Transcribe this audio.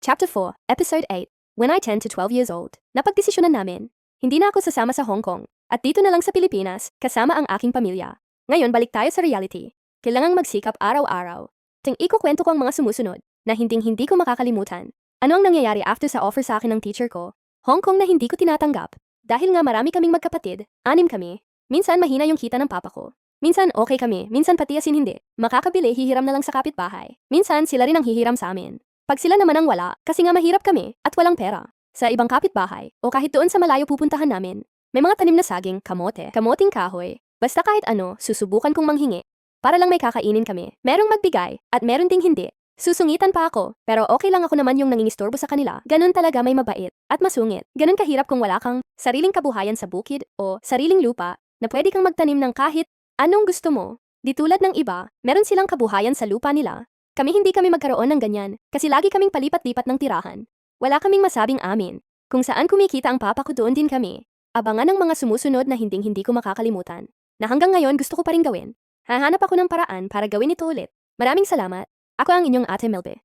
Chapter 4, Episode 8, When I 10 to 12 years old. Napagdesisyonan namin. Hindi na ako sasama sa Hong Kong. At dito na lang sa Pilipinas, kasama ang aking pamilya. Ngayon balik tayo sa reality. Kailangang magsikap araw-araw. Ikukwento ko ang mga sumusunod, na hindi ko makakalimutan. Ano ang nangyayari after sa offer sa akin ng teacher ko? Hong Kong na hindi ko tinatanggap. Dahil nga marami kaming magkapatid, 6 kami. Minsan mahina yung kita ng papa ko. Minsan okay kami, minsan pati asin hindi. Makakabili hihiram na lang sa kapitbahay. Minsan sila rin ang hihiram sa amin. Pag sila naman ang wala, kasi nga mahirap kami at walang pera. Sa ibang kapitbahay, o kahit doon sa malayo pupuntahan namin, may mga tanim na saging, kamote, kamoting kahoy, basta kahit ano, susubukan kong manghingi. Para lang may kakainin kami. Merong magbigay, at meron ding hindi. Susungitan pa ako, pero okay lang ako naman yung nangingistorbo sa kanila. Ganun talaga may mabait, at masungit. Ganun kahirap kung wala kang sariling kabuhayan sa bukid o sariling lupa na pwede kang magtanim ng kahit anong gusto mo. Di tulad ng iba, meron silang kabuhayan sa lupa nila. Kami hindi kami magkaroon ng ganyan, kasi lagi kaming palipat-lipat ng tirahan. Wala kaming masabing amin. Kung saan kumikita ang papa ko doon din kami. Abangan ang mga sumusunod na hindi ko makakalimutan. Na hanggang ngayon gusto ko pa rin gawin. Hahanap ako ng paraan para gawin ito ulit. Maraming salamat. Ako ang inyong Ate Melbe.